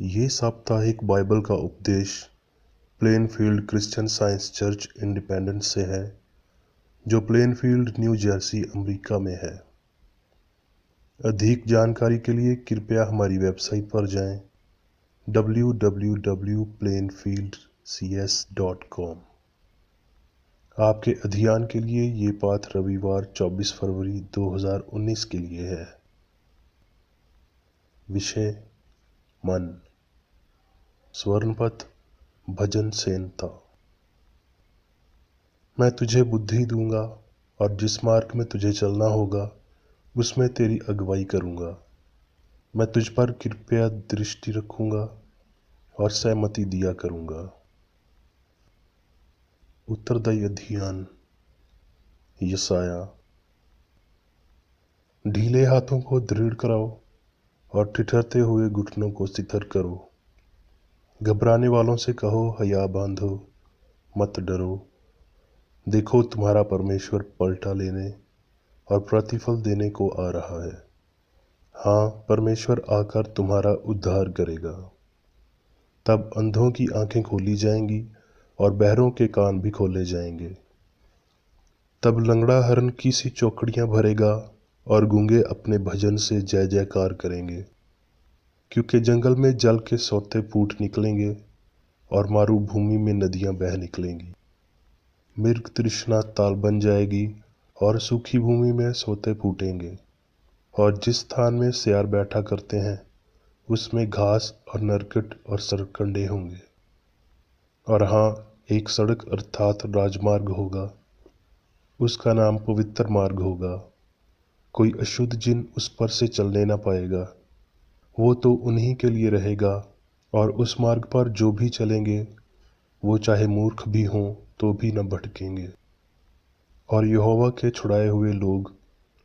ये साप्ताहिक बाइबल का उपदेश Plainfield Christian science church independence से है, जो प्लेनफील्ड, न्यू जर्सी, अमेरिका में है। अधिक जानकारी के लिए कृपया हमारी वेबसाइट पर जाएं www.plainfieldcs.com। आपके अध्ययन के लिए ये पाठ रविवार 24 फरवरी 2019 के लिए है। विषय मन। स्वर्णपथ भजन सेनता। मैं तुझे बुद्धि दूंगा और जिस मार्ग में तुझे चलना होगा उसमें तेरी अगुवाई करूंगा। मैं तुझ पर कृपया दृष्टि रखूंगा और सहमति दिया करूंगा। उत्तरदायी अध्ययन। यशाया। ढीले हाथों को दृढ़ कराओ और ठिठुरते हुए घुटनों को शिथिल करो। घबराने वालों से कहो, हया बांधो, मत डरो। देखो, तुम्हारा परमेश्वर पलटा लेने और प्रतिफल देने को आ रहा है। हाँ, परमेश्वर आकर तुम्हारा उद्धार करेगा। तब अंधों की आंखें खोली जाएंगी और बहरों के कान भी खोले जाएंगे। तब लंगड़ा हरन की सी चौकड़ियां भरेगा और गूंगे अपने भजन से जय जयकार करेंगे। क्योंकि जंगल में जल के सोते फूट निकलेंगे और मरुभूमि में नदियां बह निकलेंगी। मृग तृष्णा ताल बन जाएगी और सूखी भूमि में सोते फूटेंगे। और जिस स्थान में सियार बैठा करते हैं उसमें घास और नरकट और सरकंडे होंगे। और हाँ, एक सड़क अर्थात राजमार्ग होगा, उसका नाम पवित्र मार्ग होगा। कोई अशुद्ध जिन उस पर से चलने न पाएगा। वो तो उन्हीं के लिए रहेगा, और उस मार्ग पर जो भी चलेंगे वो चाहे मूर्ख भी हों तो भी न भटकेंगे। और यहोवा के छुड़ाए हुए लोग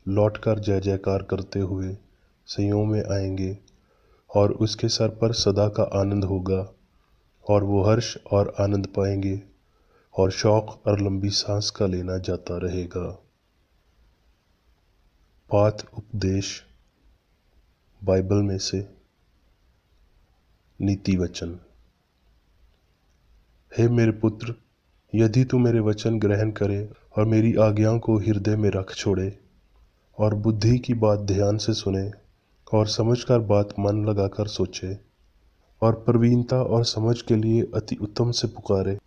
लौटकर जय जयकार करते हुए सियोन में आएंगे, और उसके सर पर सदा का आनंद होगा। और वो हर्ष और आनंद पाएंगे और शौक और लंबी सांस का लेना जाता रहेगा। पाठ उपदेश बाइबल में से। नीति वचन। हे मेरे पुत्र, यदि तू मेरे वचन ग्रहण करे और मेरी आज्ञाओं को हृदय में रख छोड़े और बुद्धि की बात ध्यान से सुने और समझकर बात मन लगाकर सोचे और प्रवीणता और समझ के लिए अति उत्तम से पुकारे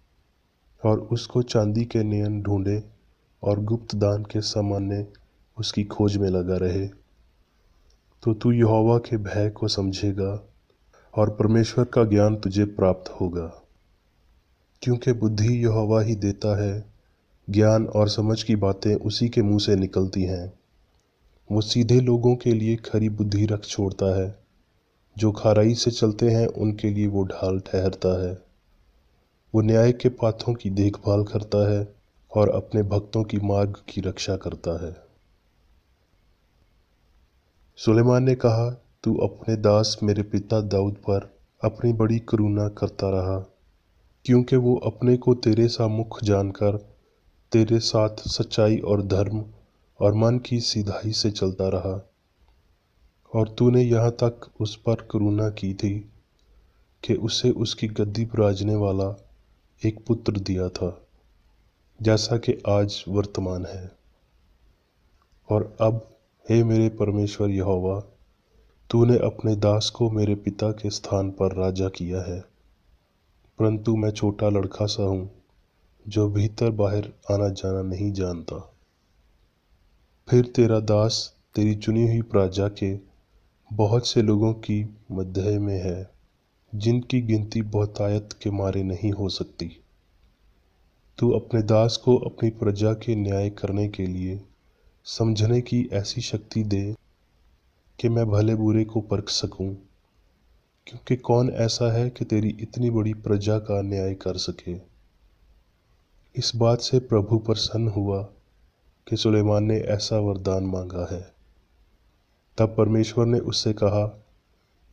और उसको चांदी के नयन ढूंढे और गुप्त दान के सामान्य उसकी खोज में लगा रहे, तो तू यहोवा के भय को समझेगा और परमेश्वर का ज्ञान तुझे प्राप्त होगा। क्योंकि बुद्धि यहोवा ही देता है, ज्ञान और समझ की बातें उसी के मुंह से निकलती हैं। वो सीधे लोगों के लिए खरी बुद्धि रख छोड़ता है, जो खराई से चलते हैं उनके लिए वो ढाल ठहरता है। वो न्याय के पाथों की देखभाल करता है और अपने भक्तों की मार्ग की रक्षा करता है। सुलेमान ने कहा, तू अपने दास मेरे पिता दाऊद पर अपनी बड़ी करुणा करता रहा, क्योंकि वो अपने को तेरे सा मुख जानकर तेरे साथ सच्चाई और धर्म और मन की सीधाई से चलता रहा। और तूने यहाँ तक उस पर करुणा की थी कि उसे उसकी गद्दी पर राजने वाला एक पुत्र दिया था, जैसा कि आज वर्तमान है। और अब हे मेरे परमेश्वर यहोवा, तूने अपने दास को मेरे पिता के स्थान पर राजा किया है, परंतु मैं छोटा लड़का सा हूँ जो भीतर बाहर आना जाना नहीं जानता। फिर तेरा दास तेरी चुनी हुई प्रजा के बहुत से लोगों की मध्य में है, जिनकी गिनती बहुतायत के मारे नहीं हो सकती। तू अपने दास को अपनी प्रजा के न्याय करने के लिए समझने की ऐसी शक्ति दे कि मैं भले बुरे को परख सकूं, क्योंकि कौन ऐसा है कि तेरी इतनी बड़ी प्रजा का न्याय कर सके। इस बात से प्रभु प्रसन्न हुआ कि सुलेमान ने ऐसा वरदान मांगा है। तब परमेश्वर ने उससे कहा,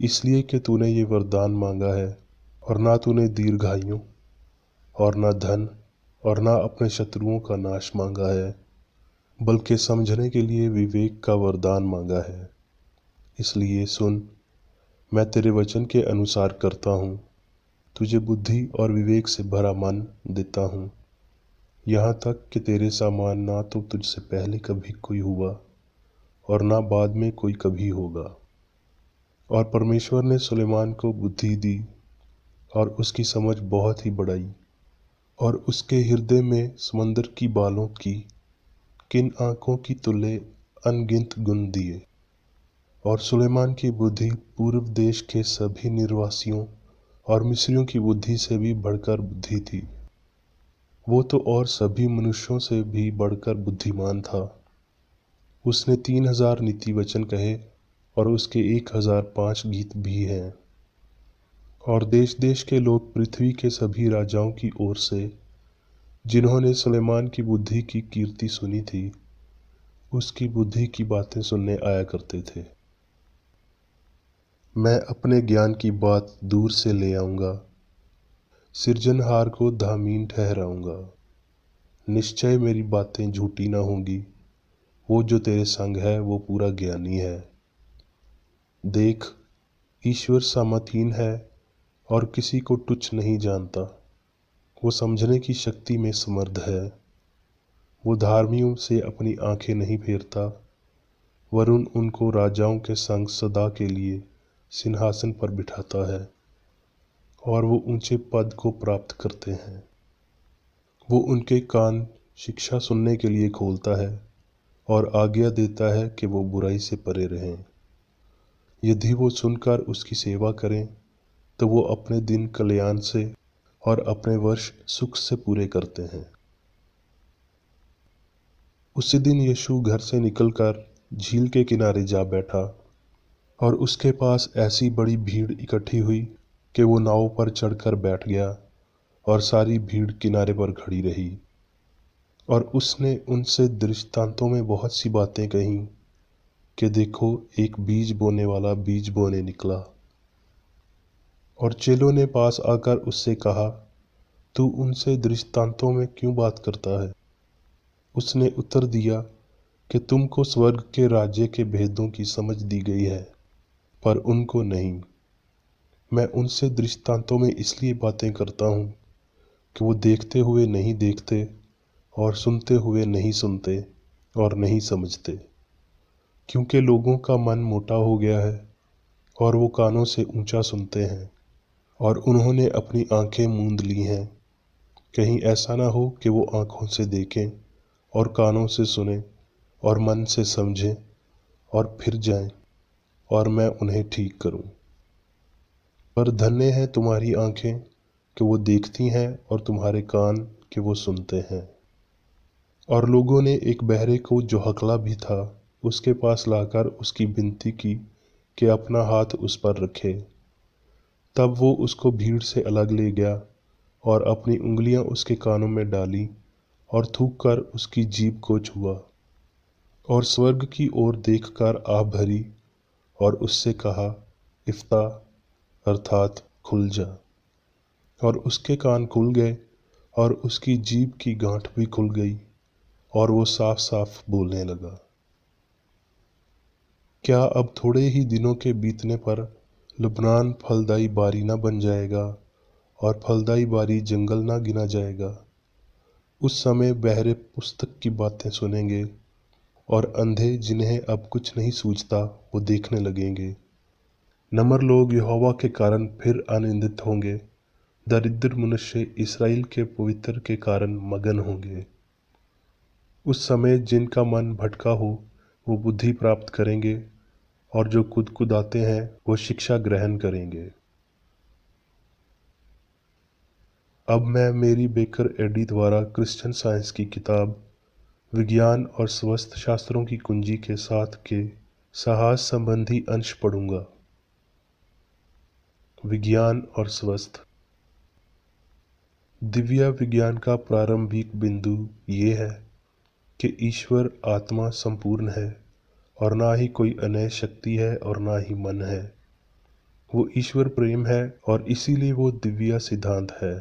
इसलिए कि तूने ये वरदान मांगा है, और ना तूने दीर्घायु और ना धन और ना अपने शत्रुओं का नाश मांगा है, बल्कि समझने के लिए विवेक का वरदान मांगा है। इसलिए सुन, मैं तेरे वचन के अनुसार करता हूँ। तुझे बुद्धि और विवेक से भरा मन देता हूँ, यहाँ तक कि तेरे समान ना तो तुझसे पहले कभी कोई हुआ और ना बाद में कोई कभी होगा। और परमेश्वर ने सुलेमान को बुद्धि दी और उसकी समझ बहुत ही बढ़ाई, और उसके हृदय में समंदर की बालों की किन आँखों की तुल्य अनगिनत गुण दिए। और सुलेमान की बुद्धि पूर्व देश के सभी निर्वासियों और मिस्रियों की बुद्धि से भी बढ़कर बुद्धि थी। वो तो और सभी मनुष्यों से भी बढ़कर बुद्धिमान था। उसने 3000 नीति वचन कहे और उसके 1005 गीत भी हैं। और देश देश के लोग पृथ्वी के सभी राजाओं की ओर से, जिन्होंने सुलेमान की बुद्धि की कीर्ति सुनी थी, उसकी बुद्धि की बातें सुनने आया करते थे। मैं अपने ज्ञान की बात दूर से ले आऊँगा, सिरजनहार को धामीन ठहराऊँगा। निश्चय मेरी बातें झूठी ना होंगी। वो जो तेरे संग है वो पूरा ज्ञानी है। देख, ईश्वर सामर्थीन है और किसी को तुच्छ नहीं जानता। वो समझने की शक्ति में समर्थ है। वो धार्मियों से अपनी आंखें नहीं फेरता, वरुण उनको राजाओं के संग सदा के लिए सिंहासन पर बिठाता है, और वो ऊंचे पद को प्राप्त करते हैं। वो उनके कान शिक्षा सुनने के लिए खोलता है और आज्ञा देता है कि वो बुराई से परे रहें। यदि वो सुनकर उसकी सेवा करें तो वो अपने दिन कल्याण से और अपने वर्ष सुख से पूरे करते हैं। उसी दिन यीशु घर से निकलकर झील के किनारे जा बैठा, और उसके पास ऐसी बड़ी भीड़ इकट्ठी हुई कि वो नाव पर चढ़कर बैठ गया, और सारी भीड़ किनारे पर खड़ी रही। और उसने उनसे दृष्टांतों में बहुत सी बातें कहीं कि देखो, एक बीज बोने वाला बीज बोने निकला। और चेलों ने पास आकर उससे कहा, तू उनसे दृष्टांतों में क्यों बात करता है? उसने उत्तर दिया कि तुमको स्वर्ग के राज्य के भेदों की समझ दी गई है, पर उनको नहीं। मैं उनसे दृष्टांतों में इसलिए बातें करता हूँ कि वो देखते हुए नहीं देखते, और सुनते हुए नहीं सुनते और नहीं समझते। क्योंकि लोगों का मन मोटा हो गया है, और वो कानों से ऊंचा सुनते हैं, और उन्होंने अपनी आंखें मूंद ली हैं। कहीं ऐसा ना हो कि वो आंखों से देखें और कानों से सुने और मन से समझें और फिर जाएं, और मैं उन्हें ठीक करूं। पर धन्य है तुम्हारी आंखें कि वो देखती हैं और तुम्हारे कान कि वो सुनते हैं। और लोगों ने एक बहरे को, जो हकला भी था, उसके पास लाकर उसकी विनती की कि अपना हाथ उस पर रखे। तब वो उसको भीड़ से अलग ले गया और अपनी उंगलियां उसके कानों में डाली और थूककर उसकी जीभ को छुआ, और स्वर्ग की ओर देखकर आह भरी और उससे कहा, इफ्ता, अर्थात खुल जा। और उसके कान खुल गए और उसकी जीभ की गांठ भी खुल गई, और वो साफ साफ बोलने लगा। क्या अब थोड़े ही दिनों के बीतने पर लुबनान फलदाई बारी न बन जाएगा और फलदाई बारी जंगल ना गिना जाएगा? उस समय बहरे पुस्तक की बातें सुनेंगे, और अंधे, जिन्हें अब कुछ नहीं सूझता, वो देखने लगेंगे। नम्र लोग यहोवा के कारण फिर आनंदित होंगे। दरिद्र मनुष्य इस्राएल के पवित्र के कारण मगन होंगे। उस समय जिनका मन भटका हो वो बुद्धि प्राप्त करेंगे, और जो कुदकुदाते हैं वो शिक्षा ग्रहण करेंगे। अब मैं मेरी बेकर एडी द्वारा क्रिश्चियन साइंस की किताब विज्ञान और स्वास्थ्य शास्त्रों की कुंजी के साथ के साहस संबंधी अंश पढ़ूंगा। विज्ञान और स्वास्थ्य। दिव्य विज्ञान का प्रारंभिक बिंदु ये है कि ईश्वर आत्मा संपूर्ण है, और ना ही कोई अन्य शक्ति है और ना ही मन है। वो ईश्वर प्रेम है, और इसीलिए वो दिव्य सिद्धांत है।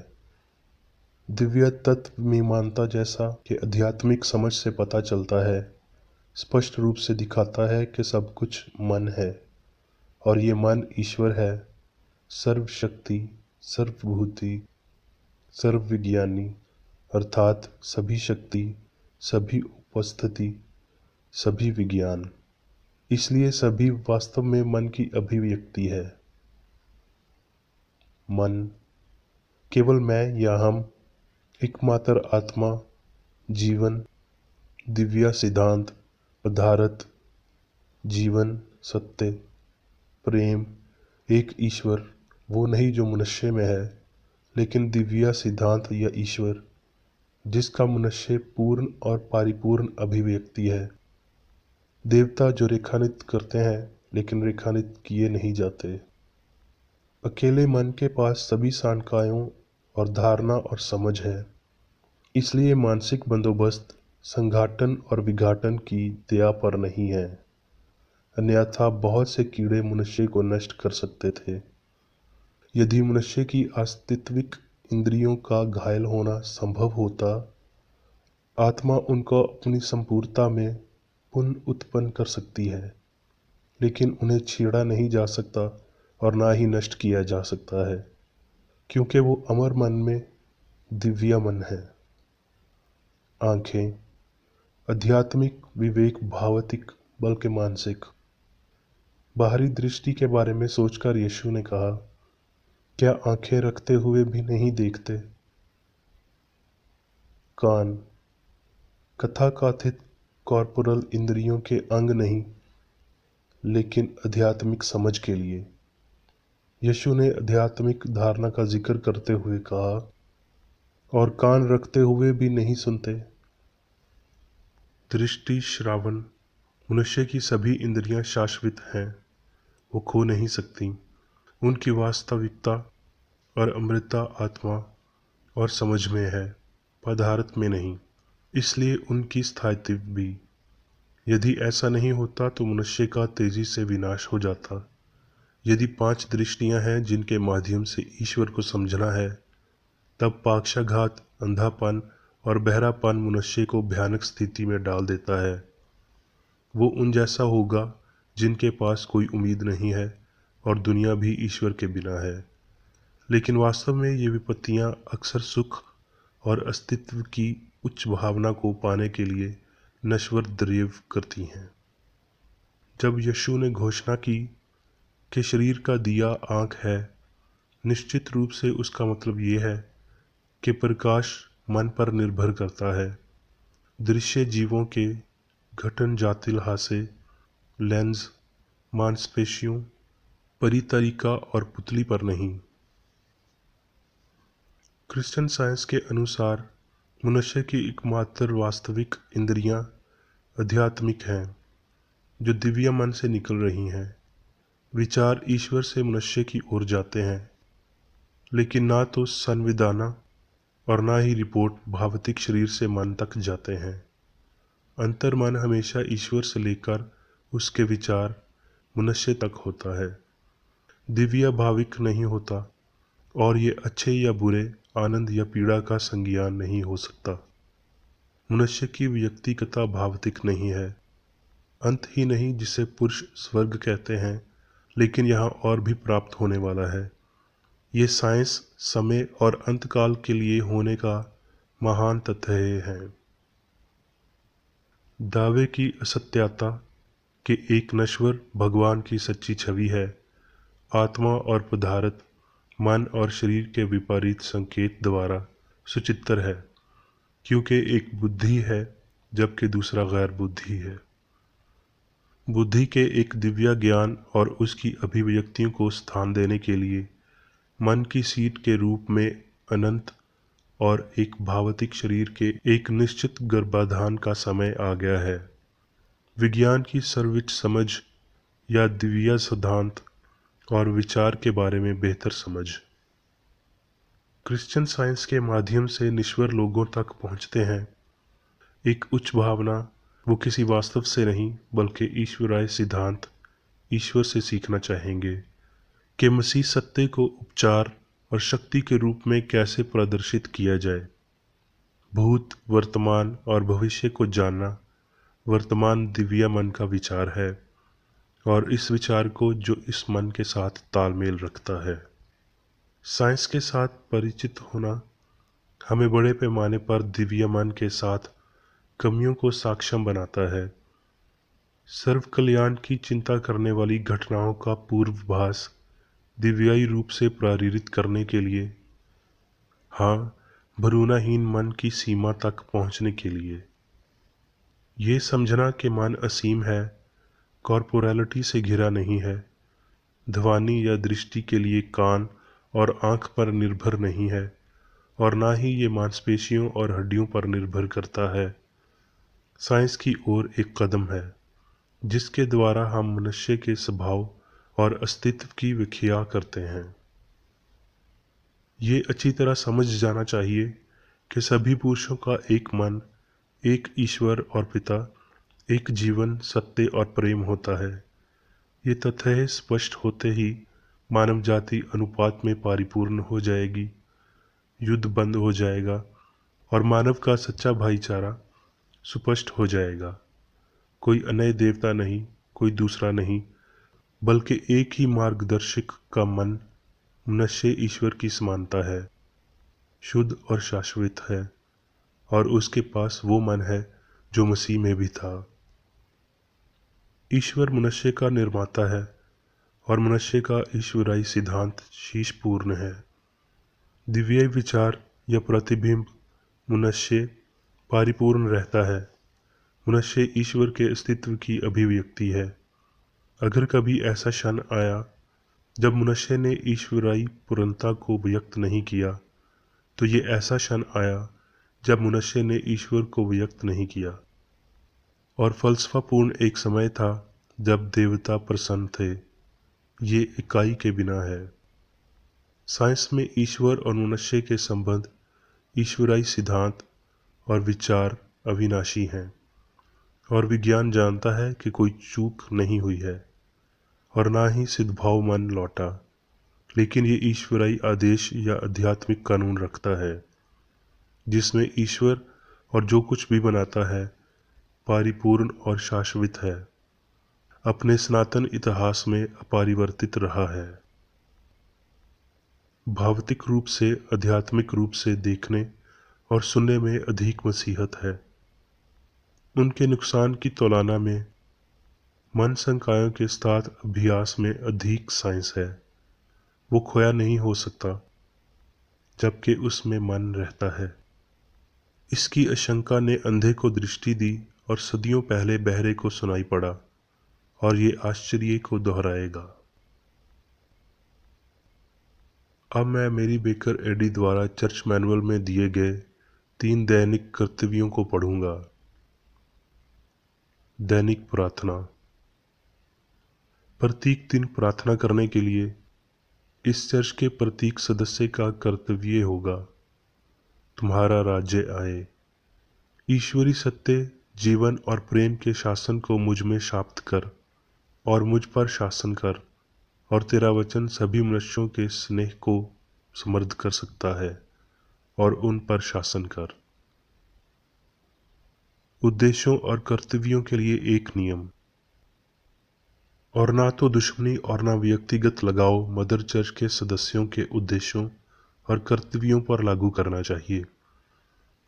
दिव्य तत्व मीमांसा, जैसा कि आध्यात्मिक समझ से पता चलता है, स्पष्ट रूप से दिखाता है कि सब कुछ मन है, और ये मन ईश्वर है, सर्वशक्ति, सर्वभूति, सर्वविज्ञानी, अर्थात सभी शक्ति, सभी उपस्थिति, सभी विज्ञान। इसलिए सभी वास्तव में मन की अभिव्यक्ति है। मन, केवल मैं या हम, एकमात्र आत्मा, जीवन, दिव्य सिद्धांत, पदार्थ, जीवन, सत्य, प्रेम, एक ईश्वर, वो नहीं जो मनुष्य में है, लेकिन दिव्य सिद्धांत या ईश्वर, जिसका मनुष्य पूर्ण और परिपूर्ण अभिव्यक्ति है। देवता जो रेखानित करते हैं लेकिन रेखानित किए नहीं जाते। अकेले मन के पास सभी शंकाओं और धारणा और समझ है। इसलिए मानसिक बंदोबस्त संघाटन और विघाटन की दया पर नहीं है, अन्यथा बहुत से कीड़े मनुष्य को नष्ट कर सकते थे। यदि मनुष्य की अस्तित्विक इंद्रियों का घायल होना संभव होता, आत्मा उनको अपनी संपूर्णता में पुनः उत्पन्न कर सकती है, लेकिन उन्हें छेड़ा नहीं जा सकता और ना ही नष्ट किया जा सकता है, क्योंकि वो अमर मन में दिव्य मन है। आंखें, आध्यात्मिक, विवेक, भावतिक, बल्कि मानसिक। बाहरी दृष्टि के बारे में सोचकर यीशु ने कहा, क्या आंखें रखते हुए भी नहीं देखते? कान, कथाकथित कॉर्पोरल इंद्रियों के अंग नहीं, लेकिन आध्यात्मिक समझ के लिए। यीशु ने आध्यात्मिक धारणा का जिक्र करते हुए कहा, और कान रखते हुए भी नहीं सुनते। दृष्टि, श्रावण, मनुष्य की सभी इंद्रियां शाश्वत हैं, वो खो नहीं सकती। उनकी वास्तविकता और अमृतता आत्मा और समझ में है, पदार्थ में नहीं। इसलिए उनकी स्थायित्व भी। यदि ऐसा नहीं होता तो मनुष्य का तेजी से विनाश हो जाता। यदि 5 दृष्टियां हैं जिनके माध्यम से ईश्वर को समझना है, तब पक्षाघात, अंधापन और बहरापन मनुष्य को भयानक स्थिति में डाल देता है। वो उन जैसा होगा जिनके पास कोई उम्मीद नहीं है और दुनिया भी ईश्वर के बिना है। लेकिन वास्तव में ये विपत्तियां अक्सर सुख और अस्तित्व की उच्च भावना को पाने के लिए नश्वर द्रव्य करती हैं। जब यीशु ने घोषणा की कि शरीर का दिया आँख है, निश्चित रूप से उसका मतलब ये है कि प्रकाश मन पर निर्भर करता है। दृश्य जीवों के घटन जातिल हासे, लेंस, मांसपेशियों, परितरिका और पुतली पर नहीं। क्रिश्चियन साइंस के अनुसार मनुष्य की एकमात्र वास्तविक इंद्रियां आध्यात्मिक हैं, जो दिव्य मन से निकल रही हैं। विचार ईश्वर से मनुष्य की ओर जाते हैं, लेकिन ना तो संविधाना और ना ही रिपोर्ट भावतिक शरीर से मन तक जाते हैं। अंतर मन हमेशा ईश्वर से लेकर उसके विचार मनुष्य तक होता है, दिव्य भाविक नहीं होता, और ये अच्छे या बुरे, आनंद या पीड़ा का संज्ञान नहीं हो सकता। मनुष्य की व्यक्तिगतता भावतिक नहीं है, अंत ही नहीं जिसे पुरुष स्वर्ग कहते हैं, लेकिन यहाँ और भी प्राप्त होने वाला है। ये साइंस समय और अंतकाल के लिए होने का महान तथ्य है। दावे की असत्यता के एक नश्वर भगवान की सच्ची छवि है। आत्मा और पदार्थ, मन और शरीर के विपरीत संकेत द्वारा सुचित्र है, क्योंकि एक बुद्धि है जबकि दूसरा गैर बुद्धि है। बुद्धि के एक दिव्य ज्ञान और उसकी अभिव्यक्तियों को स्थान देने के लिए मन की सीट के रूप में अनंत और एक भावतिक शरीर के एक निश्चित गर्भाधान का समय आ गया है। विज्ञान की सर्वोच्च समझ या दिव्य सिद्धांत और विचार के बारे में बेहतर समझ। क्रिश्चियन साइंस के माध्यम से निश्वर लोगों तक पहुंचते हैं। एक उच्च भावना, वो किसी वास्तव से नहीं बल्कि ईश्वराय सिद्धांत, ईश्वर से सीखना चाहेंगे कि मसीह सत्य को उपचार और शक्ति के रूप में कैसे प्रदर्शित किया जाए। भूत, वर्तमान और भविष्य को जानना वर्तमान दिव्य मन का विचार है। और इस विचार को जो इस मन के साथ तालमेल रखता है। साइंस के साथ परिचित होना हमें बड़े पैमाने पर दिव्य मन के साथ कमियों को सक्षम बनाता है। सर्व कल्याण की चिंता करने वाली घटनाओं का पूर्वाभास दिव्याई रूप से प्रेरित करने के लिए, हाँ, भरूणाहीन मन की सीमा तक पहुंचने के लिए। ये समझना कि मन असीम है, कॉर्पोरैलिटी से घिरा नहीं है, ध्वनि या दृष्टि के लिए कान और आँख पर निर्भर नहीं है, और ना ही ये मांसपेशियों और हड्डियों पर निर्भर करता है, साइंस की ओर एक कदम है जिसके द्वारा हम मनुष्य के स्वभाव और अस्तित्व की व्याख्या करते हैं। ये अच्छी तरह समझ जाना चाहिए कि सभी पुरुषों का एक मन, एक ईश्वर और पिता, एक जीवन, सत्य और प्रेम होता है। ये तथ्य स्पष्ट होते ही मानव जाति अनुपात में परिपूर्ण हो जाएगी, युद्ध बंद हो जाएगा और मानव का सच्चा भाईचारा सुस्पष्ट हो जाएगा। कोई अन्य देवता नहीं, कोई दूसरा नहीं, बल्कि एक ही मार्गदर्शक का मन मनुष्य ईश्वर की समानता है, शुद्ध और शाश्वत है, और उसके पास वो मन है जो मसीह में भी था। ईश्वर मनुष्य का निर्माता है और मनुष्य का ईश्वरीय सिद्धांत शीशपूर्ण है। दिव्य विचार या प्रतिबिंब मनुष्य परिपूर्ण रहता है। मनुष्य ईश्वर के अस्तित्व की अभिव्यक्ति है। अगर कभी ऐसा क्षण आया जब मनुष्य ने ईश्वरीय पूर्णता को व्यक्त नहीं किया, तो ये ऐसा क्षण आया जब मनुष्य ने ईश्वर को व्यक्त नहीं किया। और फलसफापूर्ण एक समय था जब देवता प्रसन्न थे। ये इकाई के बिना है। साइंस में ईश्वर और मनुष्य के संबंध, ईश्वरीय सिद्धांत और विचार अविनाशी हैं, और विज्ञान जानता है कि कोई चूक नहीं हुई है और ना ही सिद्धभाव मन लौटा, लेकिन ये ईश्वरीय आदेश या आध्यात्मिक कानून रखता है जिसमें ईश्वर और जो कुछ भी बनाता है परिपूर्ण और शाश्वत है, अपने सनातन इतिहास में अपरिवर्तित रहा है। भौतिक रूप से आध्यात्मिक रूप से देखने और सुनने में अधिक मसीहत है। उनके नुकसान की तुलना में मन संकायों के साथ अभ्यास में अधिक साइंस है। वो खोया नहीं हो सकता जबकि उसमें मन रहता है। इसकी आशंका ने अंधे को दृष्टि दी और सदियों पहले बहरे को सुनाई पड़ा, और ये आश्चर्य को दोहराएगा। अब मैं मेरी बेकर एडी द्वारा चर्च मैनुअल में दिए गए 3 दैनिक कर्तव्यों को पढ़ूंगा। दैनिक प्रार्थना। प्रत्येक दिन प्रार्थना करने के लिए इस चर्च के प्रत्येक सदस्य का कर्तव्य होगा, तुम्हारा राज्य आए। ईश्वरी सत्य, जीवन और प्रेम के शासन को मुझ में शाप्त कर और मुझ पर शासन कर, और तेरा वचन सभी मनुष्यों के स्नेह को समृद्ध कर सकता है और उन पर शासन कर। उद्देश्यों और कर्तव्यों के लिए एक नियम, और ना तो दुश्मनी और ना व्यक्तिगत लगाव मदर चर्च के सदस्यों के उद्देश्यों और कर्तव्यों पर लागू करना चाहिए।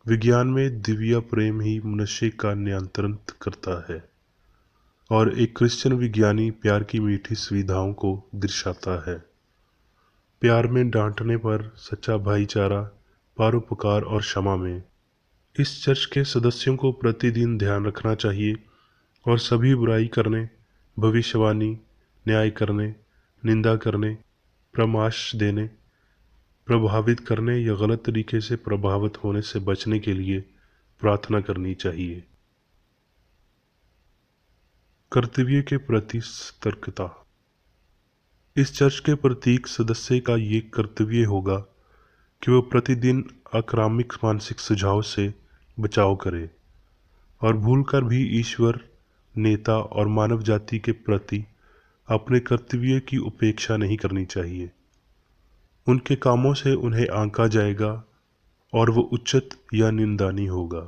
विज्ञान में दिव्य प्रेम ही मनुष्य का नियंत्रण करता है, और एक क्रिश्चियन विज्ञानी प्यार की मीठी सुविधाओं को दर्शाता है। प्यार में डांटने पर, सच्चा भाईचारा, परोपकार और क्षमा में। इस चर्च के सदस्यों को प्रतिदिन ध्यान रखना चाहिए और सभी बुराई करने, भविष्यवाणी, न्याय करने, निंदा करने, परामर्श देने, प्रभावित करने या गलत तरीके से प्रभावित होने से बचने के लिए प्रार्थना करनी चाहिए। कर्तव्य के प्रति सतर्कता। इस चर्च के प्रत्येक सदस्य का ये कर्तव्य होगा कि वह प्रतिदिन आक्रामक मानसिक सुझाव से बचाव करे और भूलकर भी ईश्वर, नेता और मानव जाति के प्रति अपने कर्तव्य की उपेक्षा नहीं करनी चाहिए। उनके कामों से उन्हें आंका जाएगा और वो उचित या निंदनीय होगा।